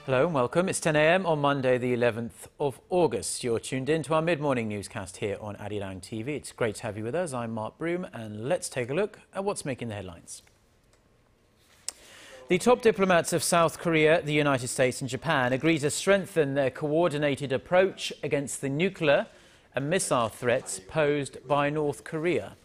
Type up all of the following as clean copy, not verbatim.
Hello and welcome. It's 10 a.m. on Monday, the 11th of August. You're tuned in to our mid-morning newscast here on ARIRANG TV. It's great to have you with us. I'm Mark Broom, and let's take a look at what's making the headlines. The top diplomats of South Korea, the United States and Japan agreed to strengthen their coordinated approach against the nuclear and missile threats posed by North Korea.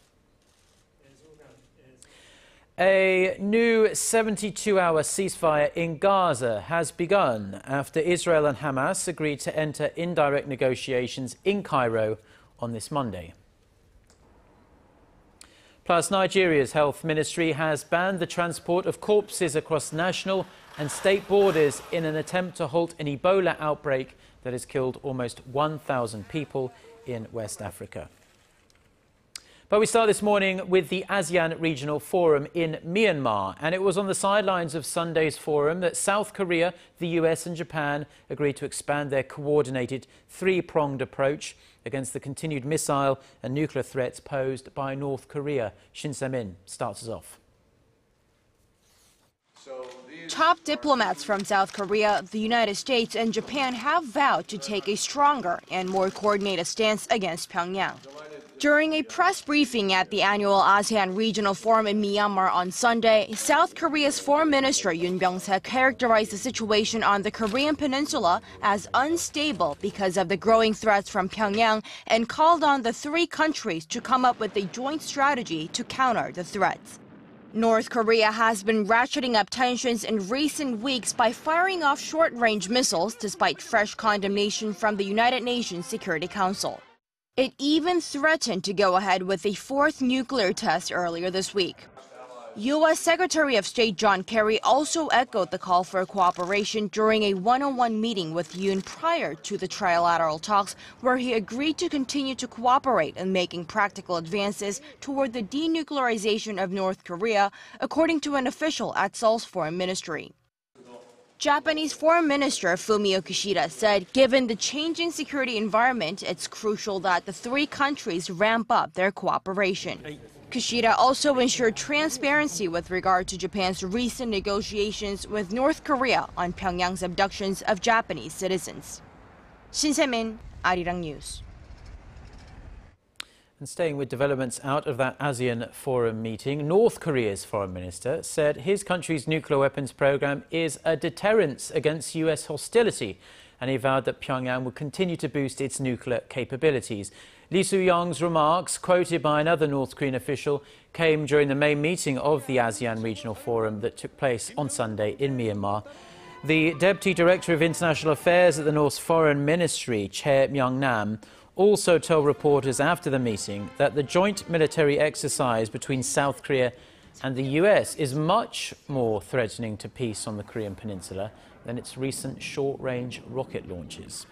A new 72-hour ceasefire in Gaza has begun after Israel and Hamas agreed to enter indirect negotiations in Cairo on this Monday. Plus, Nigeria's health ministry has banned the transport of corpses across national and state borders in an attempt to halt an Ebola outbreak that has killed almost 1,000 people in West Africa. But we start this morning with the ASEAN Regional Forum in Myanmar, and it was on the sidelines of Sunday's forum that South Korea, the US and Japan agreed to expand their coordinated three-pronged approach against the continued missile and nuclear threats posed by North Korea. Shin Se-min starts us off. Top diplomats from South Korea, the United States and Japan have vowed to take a stronger and more coordinated stance against Pyongyang. During a press briefing at the annual ASEAN Regional Forum in Myanmar on Sunday, South Korea's Foreign Minister Yoon Byung-se characterized the situation on the Korean peninsula as unstable because of the growing threats from Pyongyang and called on the three countries to come up with a joint strategy to counter the threats. North Korea has been ratcheting up tensions in recent weeks by firing off short-range missiles despite fresh condemnation from the United Nations Security Council. It even threatened to go ahead with a fourth nuclear test earlier this week. U.S. Secretary of State John Kerry also echoed the call for cooperation during a one-on-one meeting with Yoon prior to the trilateral talks, where he agreed to continue to cooperate in making practical advances toward the denuclearization of North Korea, according to an official at Seoul's foreign ministry. Japanese Foreign Minister Fumio Kishida said given the changing security environment, it's crucial that the three countries ramp up their cooperation. Kishida also ensured transparency with regard to Japan's recent negotiations with North Korea on Pyongyang's abductions of Japanese citizens. Shin Se-min, ARIRANG News. And staying with developments out of that ASEAN Forum meeting, North Korea's foreign minister said his country's nuclear weapons program is a deterrence against US hostility, and he vowed that Pyongyang will continue to boost its nuclear capabilities. Lee Soo-young's remarks, quoted by another North Korean official, came during the main meeting of the ASEAN Regional Forum that took place on Sunday in Myanmar. The Deputy Director of International Affairs at the North's Foreign Ministry, Chae Myung-nam, also told reporters after the meeting that the joint military exercise between South Korea and the US is much more threatening to peace on the Korean peninsula than its recent short-range rocket launches.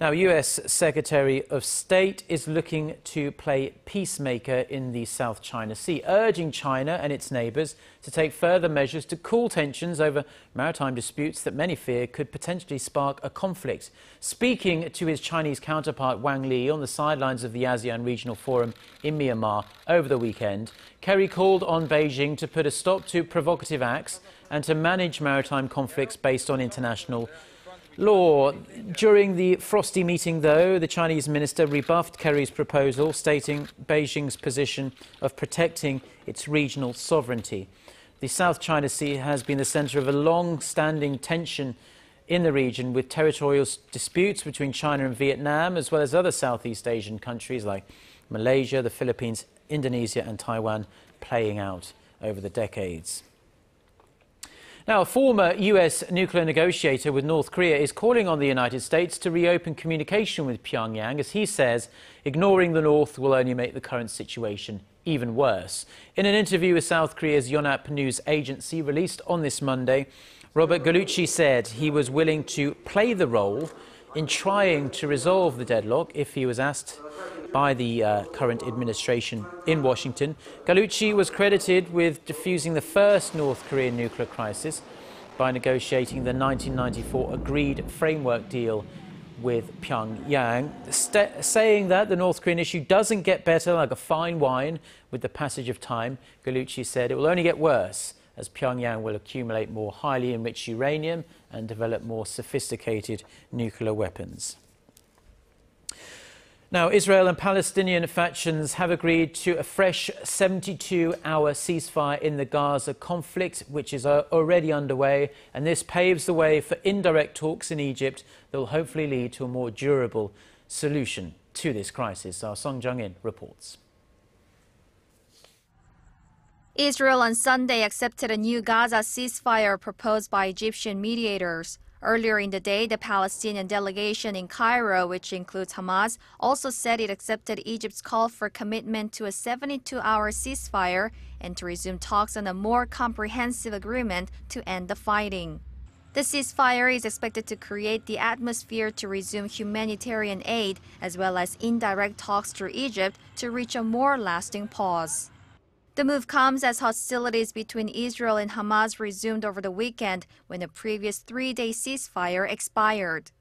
Now, US Secretary of State is looking to play peacemaker in the South China Sea, urging China and its neighbours to take further measures to cool tensions over maritime disputes that many fear could potentially spark a conflict. Speaking to his Chinese counterpart Wang Yi on the sidelines of the ASEAN Regional Forum in Myanmar over the weekend, Kerry called on Beijing to put a stop to provocative acts and to manage maritime conflicts based on international law. During the frosty meeting, though, the Chinese minister rebuffed Kerry's proposal, stating Beijing's position of protecting its regional sovereignty. The South China Sea has been the centre of a long-standing tension in the region, with territorial disputes between China and Vietnam, as well as other Southeast Asian countries like Malaysia, the Philippines, Indonesia and Taiwan playing out over the decades. Now, a former US nuclear negotiator with North Korea is calling on the United States to reopen communication with Pyongyang, as he says ignoring the North will only make the current situation even worse. In an interview with South Korea's Yonhap news agency released on this Monday, Robert Gallucci said he was willing to play the role in trying to resolve the deadlock if he was asked by the current administration in Washington. Gallucci was credited with diffusing the first North Korean nuclear crisis by negotiating the 1994 agreed framework deal with Pyongyang, saying that the North Korean issue doesn't get better like a fine wine with the passage of time. Gallucci said it will only get worse as Pyongyang will accumulate more highly enriched uranium and develop more sophisticated nuclear weapons. Now, Israel and Palestinian factions have agreed to a fresh 72-hour ceasefire in the Gaza conflict, which is already underway, and this paves the way for indirect talks in Egypt that will hopefully lead to a more durable solution to this crisis. Our Song Jung-in reports. Israel on Sunday accepted a new Gaza ceasefire proposed by Egyptian mediators. Earlier in the day, the Palestinian delegation in Cairo, which includes Hamas, also said it accepted Egypt's call for commitment to a 72-hour ceasefire and to resume talks on a more comprehensive agreement to end the fighting. The ceasefire is expected to create the atmosphere to resume humanitarian aid as well as indirect talks through Egypt to reach a more lasting pause. The move comes as hostilities between Israel and Hamas resumed over the weekend when the previous three-day ceasefire expired.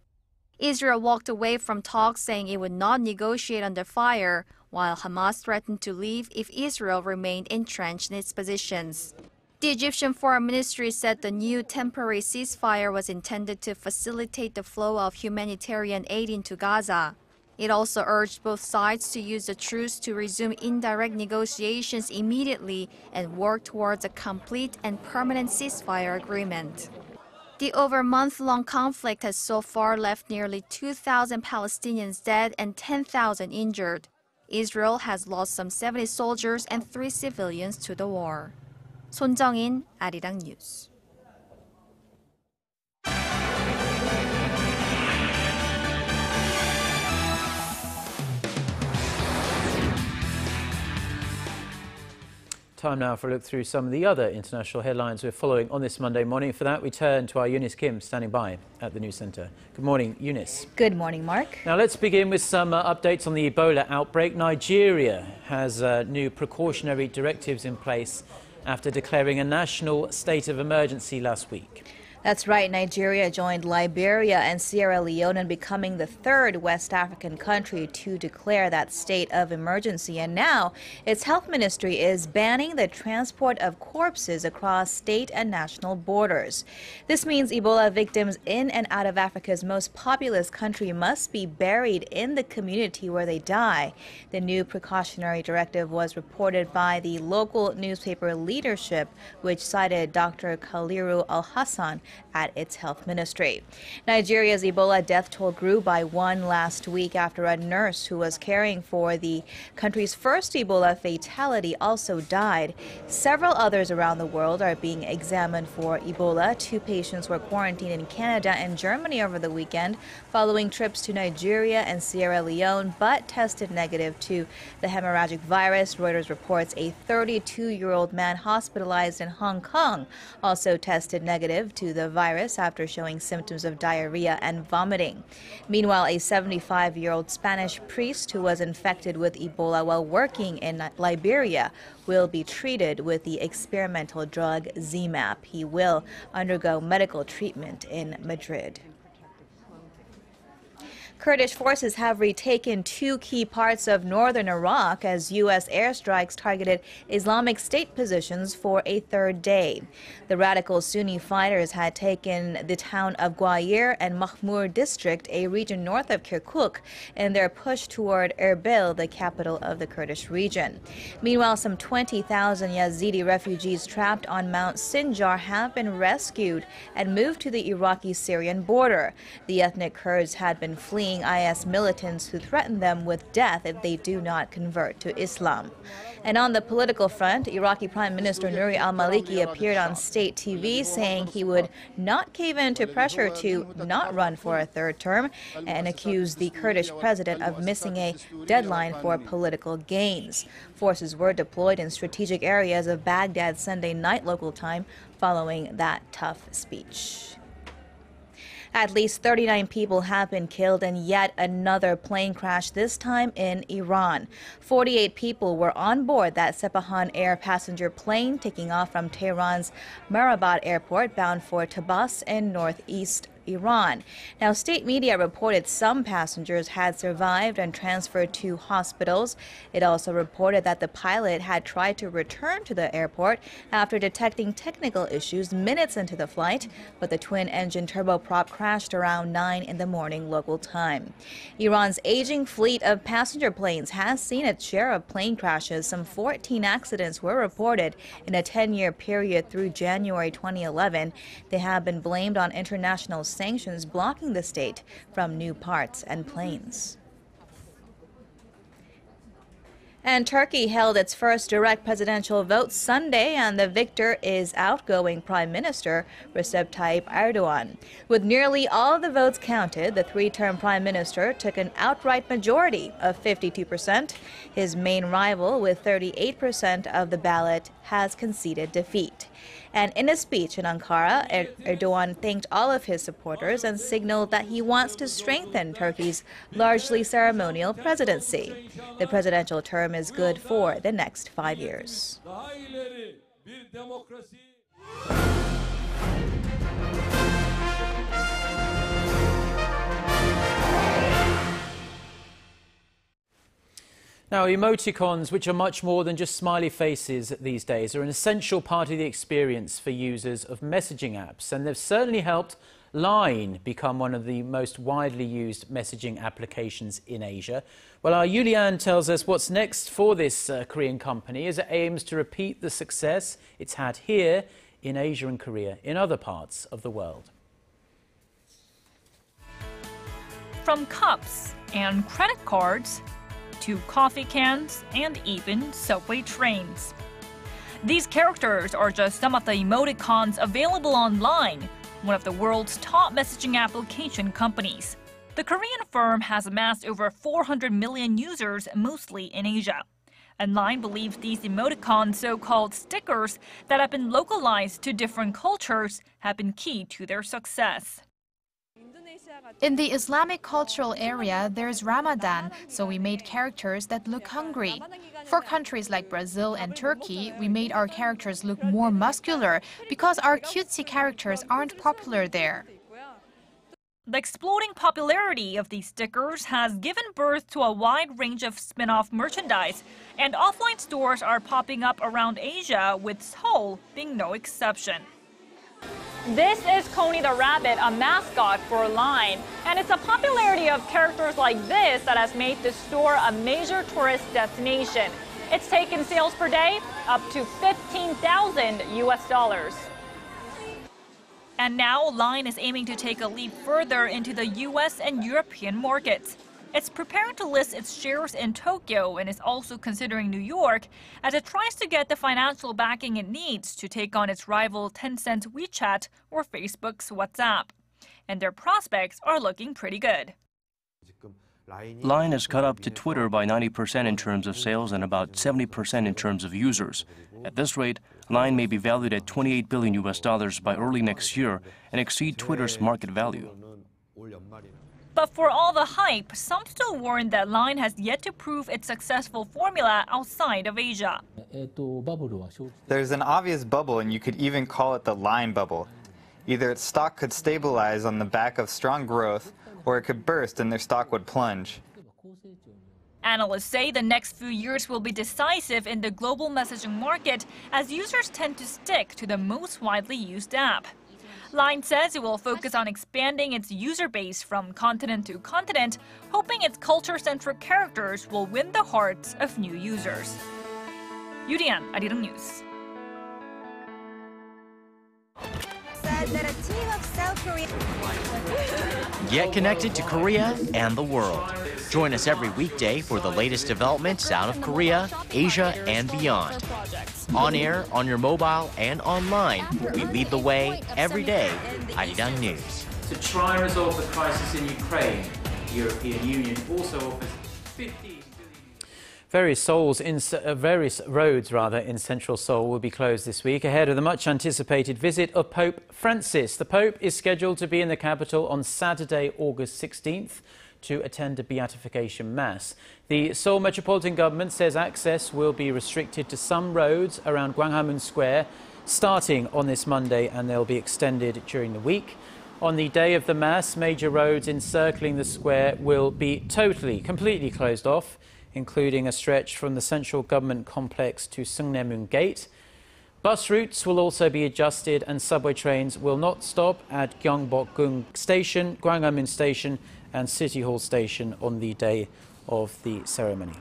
Israel walked away from talks saying it would not negotiate under fire, while Hamas threatened to leave if Israel remained entrenched in its positions. The Egyptian Foreign Ministry said the new temporary ceasefire was intended to facilitate the flow of humanitarian aid into Gaza. It also urged both sides to use the truce to resume indirect negotiations immediately and work towards a complete and permanent ceasefire agreement. The over month-long conflict has so far left nearly 2,000 Palestinians dead and 10,000 injured. Israel has lost some 70 soldiers and 3 civilians to the war. 손 정인, 아리랑 뉴스. Time now for a look through some of the other international headlines we're following on this Monday morning. For that, we turn to our Eunice Kim standing by at the News Centre. Good morning, Eunice. Good morning, Mark. Now let's begin with some updates on the Ebola outbreak. Nigeria has new precautionary directives in place after declaring a national state of emergency last week. That's right. Nigeria joined Liberia and Sierra Leone in becoming the third West African country to declare that state of emergency. And now its health ministry is banning the transport of corpses across state and national borders. This means Ebola victims in and out of Africa's most populous country must be buried in the community where they die. The new precautionary directive was reported by the local newspaper Leadership, which cited Dr. Khaliru Al-Hassan at its health ministry. Nigeria's Ebola death toll grew by 1 last week after a nurse who was caring for the country's first Ebola fatality also died. Several others around the world are being examined for Ebola. 2 patients were quarantined in Canada and Germany over the weekend following trips to Nigeria and Sierra Leone, but tested negative to the hemorrhagic virus. Reuters reports a 32-year-old man hospitalized in Hong Kong also tested negative to the virus after showing symptoms of diarrhea and vomiting. Meanwhile, a 75-year-old Spanish priest who was infected with Ebola while working in Liberia will be treated with the experimental drug ZMapp. He will undergo medical treatment in Madrid. Kurdish forces have retaken 2 key parts of northern Iraq as U.S. airstrikes targeted Islamic State positions for a 3rd day. The radical Sunni fighters had taken the town of Gwayr and Mahmur district, a region north of Kirkuk, in their push toward Erbil, the capital of the Kurdish region. Meanwhile, some 20,000 Yazidi refugees trapped on Mount Sinjar have been rescued and moved to the Iraqi-Syrian border. The ethnic Kurds had been fleeing IS militants who threatened them with death if they do not convert to Islam. And on the political front, Iraqi Prime Minister Nouri al-Maliki appeared on state TV saying he would not cave in to pressure to not run for a 3rd term and accused the Kurdish president of missing a deadline for political gains. Forces were deployed in strategic areas of Baghdad Sunday night local time following that tough speech. At least 39 people have been killed in yet another plane crash, this time in Iran. 48 people were on board that Sepahan Air passenger plane taking off from Tehran's Marabat airport bound for Tabas in northeast Iran. Now, state media reported some passengers had survived and transferred to hospitals. It also reported that the pilot had tried to return to the airport after detecting technical issues minutes into the flight, but the twin-engine turboprop crashed around 9 in the morning local time. Iran's aging fleet of passenger planes has seen its share of plane crashes. Some 14 accidents were reported in a 10-year period through January 2011. They have been blamed on international sanctions blocking the state from new parts and planes. And Turkey held its first direct presidential vote Sunday, and the victor is outgoing Prime Minister Recep Tayyip Erdogan. With nearly all of the votes counted, the three-term Prime Minister took an outright majority of 52%. His main rival, with 38% of the ballot, has conceded defeat. And in a speech in Ankara, Erdogan thanked all of his supporters and signaled that he wants to strengthen Turkey's largely ceremonial presidency. The presidential term is good for the next 5 years. Now, emoticons, which are much more than just smiley faces these days, are an essential part of the experience for users of messaging apps, and they've certainly helped Line become one of the most widely used messaging applications in Asia. Well, our Yulian tells us what's next for this Korean company as it aims to repeat the success it's had here in Asia and Korea in other parts of the world. From cups and credit cards to coffee cans and even subway trains. These characters are just some of the emoticons available online, one of the world's top messaging application companies. The Korean firm has amassed over 400 million users, mostly in Asia. And Line believes these emoticons, so-called stickers, that have been localized to different cultures, have been key to their success. In the Islamic cultural area, there's Ramadan, so we made characters that look hungry. For countries like Brazil and Turkey, we made our characters look more muscular because our cutesy characters aren't popular there. The exploding popularity of these stickers has given birth to a wide range of spin-off merchandise, and offline stores are popping up around Asia, with Seoul being no exception. This is Coney the Rabbit, a mascot for Line, and it's the popularity of characters like this that has made the store a major tourist destination. It's taken sales per day up to $15,000 US. And now Line is aiming to take a leap further into the US and European markets. It's preparing to list its shares in Tokyo and is also considering New York as it tries to get the financial backing it needs to take on its rival Tencent's WeChat or Facebook's WhatsApp. And their prospects are looking pretty good. Line has caught up to Twitter by 90% in terms of sales and about 70% in terms of users. At this rate, Line may be valued at $28 billion US by early next year and exceed Twitter's market value. But for all the hype, some still warn that Line has yet to prove its successful formula outside of Asia. There's an obvious bubble, and you could even call it the Line bubble. Either its stock could stabilize on the back of strong growth, or it could burst and their stock would plunge. Analysts say the next few years will be decisive in the global messaging market as users tend to stick to the most widely used app. Line says it will focus on expanding its user base from continent to continent, hoping its culture-centric characters will win the hearts of new users. Yurian, ARIRANG News. Get connected to Korea and the world. Join us every weekday for the latest developments out of Korea, Asia, and beyond. On air, on your mobile, and online, we lead the way every day. ARIRANG News. To try and resolve the crisis in Ukraine, the European Union also offers $15 billion. Various roads in central Seoul will be closed this week ahead of the much-anticipated visit of Pope Francis. The Pope is scheduled to be in the capital on Saturday, August 16th, to attend a beatification mass. The Seoul Metropolitan Government says access will be restricted to some roads around Gwanghwamun Square starting on this Monday, and they'll be extended during the week. On the day of the mass, major roads encircling the square will be completely closed off, including a stretch from the central government complex to Sungnaemun Gate. Bus routes will also be adjusted, and subway trains will not stop at Gyeongbokgung Station, Gwanghwamun Station and City Hall Station on the day of the ceremony.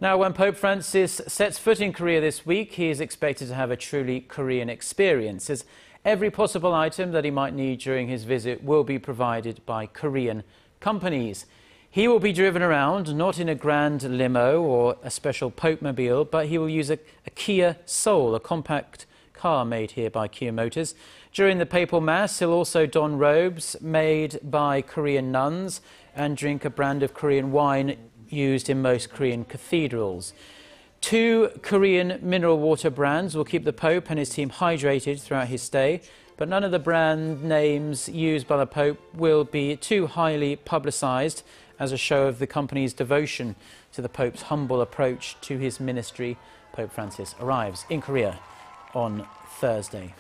Now, when Pope Francis sets foot in Korea this week, he is expected to have a truly Korean experience, as every possible item that he might need during his visit will be provided by Korean companies. He will be driven around, not in a grand limo or a special Pope-mobile, but he will use a Kia Soul, a compact car made here by Kia Motors. During the papal mass, he'll also don robes made by Korean nuns and drink a brand of Korean wine used in most Korean cathedrals. 2 Korean mineral water brands will keep the Pope and his team hydrated throughout his stay, but none of the brand names used by the Pope will be too highly publicised as a show of the company's devotion to the Pope's humble approach to his ministry. Pope Francis arrives in Korea on Thursday.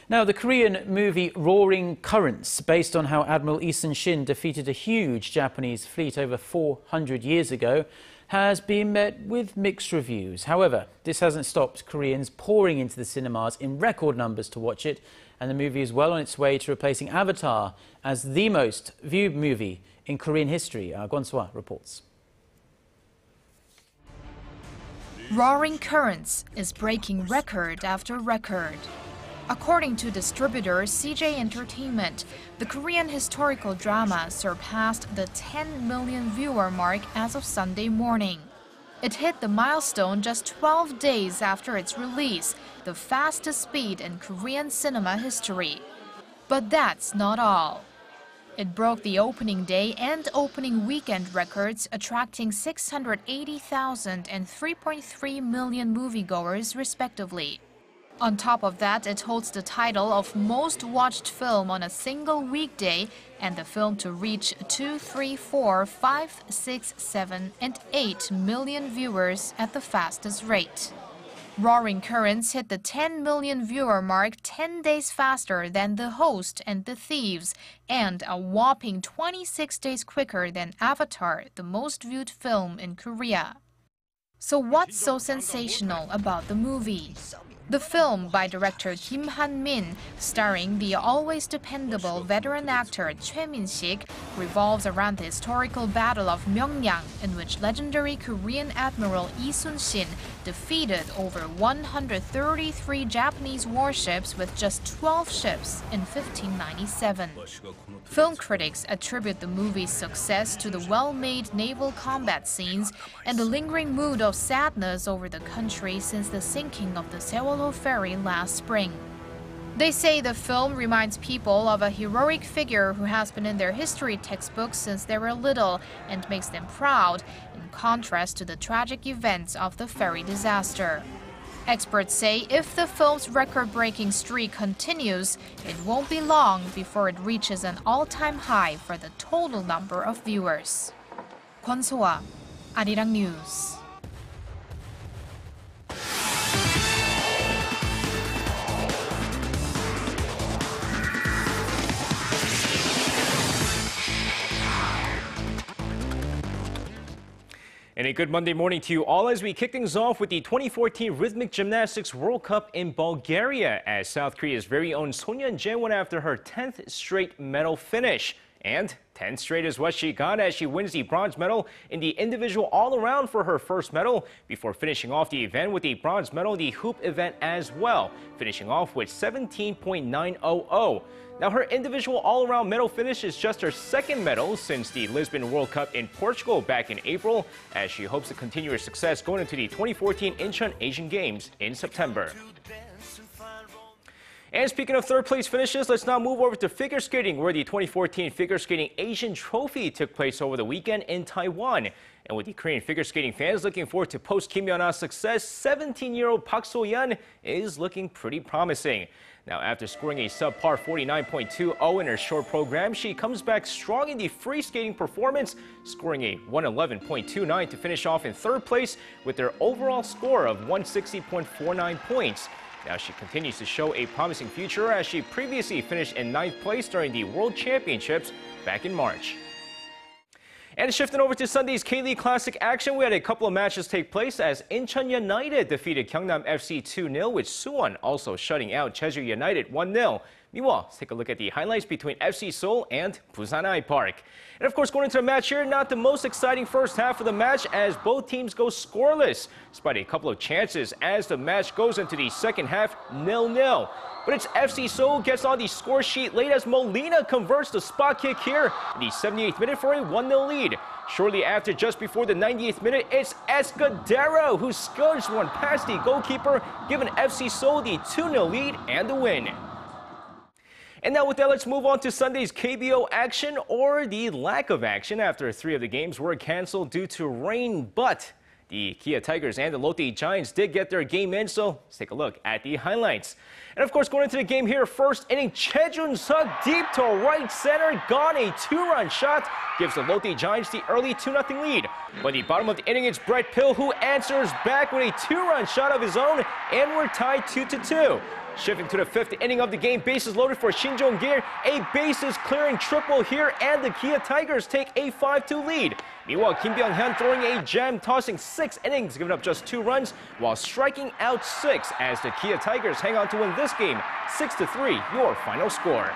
Now, the Korean movie Roaring Currents, based on how Admiral Lee Sun-shin defeated a huge Japanese fleet over 400 years ago, has been met with mixed reviews. However, this hasn't stopped Koreans pouring into the cinemas in record numbers to watch it, and the movie is well on its way to replacing Avatar as the most viewed movie in Korean history. Kwon So-ah reports. Roaring Currents is breaking record after record. According to distributor CJ Entertainment, the Korean historical drama surpassed the 10 million viewer mark as of Sunday morning. It hit the milestone just 12 days after its release, the fastest speed in Korean cinema history. But that's not all. It broke the opening day and opening weekend records, attracting 680,000 and 3.3 million moviegoers respectively. On top of that, it holds the title of most watched film on a single weekday, and the film to reach 2, 3, 4, 5, 6, 7, and 8 million viewers at the fastest rate. Roaring Currents hit the 10 million viewer mark 10 days faster than The Host and The Thieves, and a whopping 26 days quicker than Avatar, the most viewed film in Korea. So what's so sensational about the movie? The film by director Kim Han-min, starring the always dependable veteran actor Choi Min-sik, revolves around the historical Battle of Myeongyang, in which legendary Korean Admiral Lee Sun-shin defeated over 133 Japanese warships with just 12 ships in 1597. Film critics attribute the movie's success to the well-made naval combat scenes and the lingering mood of sadness over the country since the sinking of the Sewol ferry last spring. They say the film reminds people of a heroic figure who has been in their history textbooks since they were little and makes them proud, in contrast to the tragic events of the ferry disaster. Experts say if the film's record-breaking streak continues, it won't be long before it reaches an all-time high for the total number of viewers. Kwon So-ah, ARIRANG News. And a good Monday morning to you all as we kick things off with the 2014 Rhythmic Gymnastics World Cup in Bulgaria, as South Korea's very own Sonyeon Jae went after her 10th straight medal finish. And 10 straight is what she got as she wins the bronze medal in the individual all-around for her first medal, before finishing off the event with a bronze medal in the hoop event as well, finishing off with 17.900. Now, her individual all-around medal finish is just her second medal since the Lisbon World Cup in Portugal back in April, as she hopes to continue her success going into the 2014 Incheon Asian Games in September. And speaking of third place finishes, let's now move over to figure skating, where the 2014 Figure Skating Asian Trophy took place over the weekend in Taiwan. And with the Korean figure skating fans looking forward to post-Kim Yeon-a's success, 17-year-old Park So-yeon is looking pretty promising. Now, after scoring a subpar 49.20 in her short program, she comes back strong in the free skating performance, scoring a 111.29 to finish off in third place with their overall score of 160.49 points. Now, she continues to show a promising future as she previously finished in 9th place during the World Championships back in March. And shifting over to Sunday's K-League Classic action, we had a couple of matches take place as Incheon United defeated Gyeongnam FC 2-0, with Suwon also shutting out Jeju United 1-0. Meanwhile, let's take a look at the highlights between FC Seoul and Busan I-Park. And of course, going into the match here, not the most exciting first half of the match as both teams go scoreless, despite a couple of chances as the match goes into the second half 0-0. But it's FC Seoul gets on the score sheet late as Molina converts the spot kick here in the 78th minute for a 1-0 lead. Shortly after, just before the 98th minute, it's Escudero who scores one past the goalkeeper, giving FC Seoul the 2-0 lead and the win. And now with that, let's move on to Sunday's KBO action, or the lack of action after 3 of the games were canceled due to rain. But the Kia Tigers and the Lotte Giants did get their game in, so let's take a look at the highlights. And of course, going into the game here, first inning, Choi Jun-suk deep to right center, gone, a 2-run shot, gives the Lotte Giants the early 2-0 lead. By the bottom of the inning, it's Brett Pill who answers back with a 2-run shot of his own, and we're tied 2-2. Shifting to the 5th inning of the game, bases loaded for Shin Jong-gil, a bases clearing triple here, and the Kia Tigers take a 5-2 lead. Meanwhile, Kim Byung-hyun throwing a gem, tossing 6 innings, giving up just 2 runs, while striking out 6 as the Kia Tigers hang on to win this game 6-3, your final score.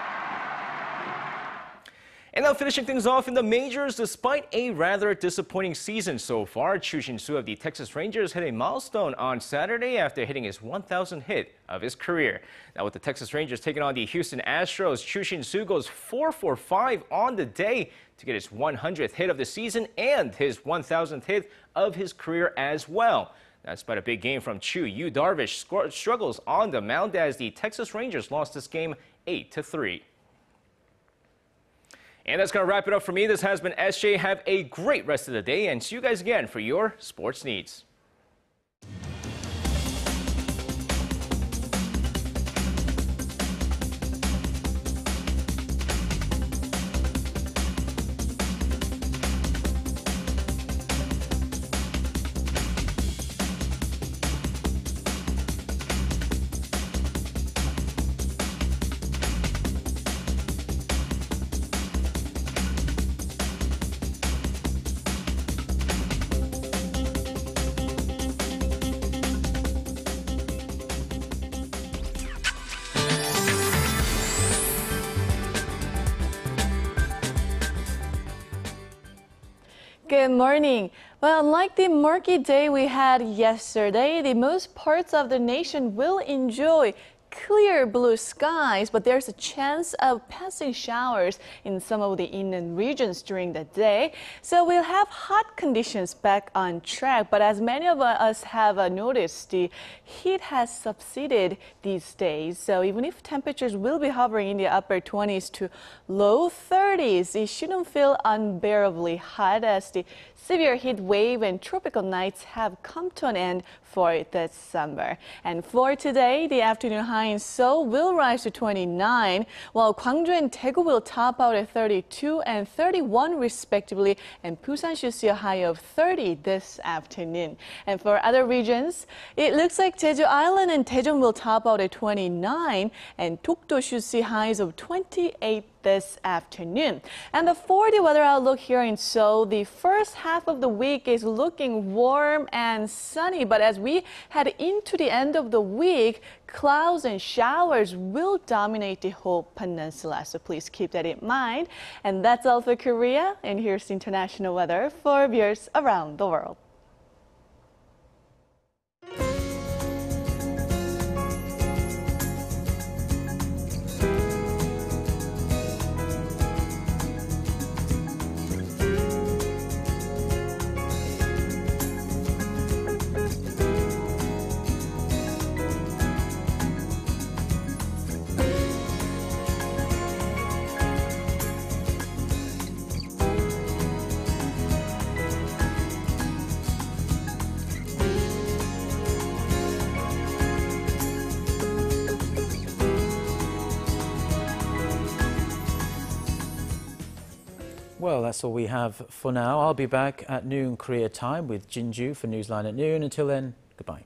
And now finishing things off in the majors, despite a rather disappointing season so far, Chu Shin-soo of the Texas Rangers hit a milestone on Saturday after hitting his 1,000th hit of his career. Now with the Texas Rangers taking on the Houston Astros, Chu Shin-soo goes 4 for 5 on the day to get his 100th hit of the season and his 1,000th hit of his career as well. Now, despite a big game from Chu, Yu Darvish struggles on the mound as the Texas Rangers lost this game 8-3. And that's going to wrap it up for me. This has been SJ. Have a great rest of the day, and see you guys again for your sports needs. Good morning. Well, unlike the murky day we had yesterday, the most parts of the nation will enjoy clear blue skies, but there's a chance of passing showers in some of the inland regions during the day. So we'll have hot conditions back on track, but as many of us have noticed, the heat has subsided these days. So even if temperatures will be hovering in the upper 20s to low 30s, it shouldn't feel unbearably hot as the severe heat wave and tropical nights have come to an end for this summer. And for today, the afternoon high in Seoul will rise to 29, while Gwangju and Daegu will top out at 32 and 31 respectively, and Busan should see a high of 30 this afternoon. And for other regions, it looks like Jeju Island and Daejeon will top out at 29, and Dokdo should see highs of 28 this afternoon. And for the weather outlook here in Seoul, the first half of the week is looking warm and sunny, but as we head into the end of the week, clouds and showers will dominate the whole peninsula, so please keep that in mind. And that's all for Korea, and here's international weather for viewers around the world. Well, that's all we have for now. I'll be back at noon Korea time with Jinju for Newsline at noon. Until then, goodbye.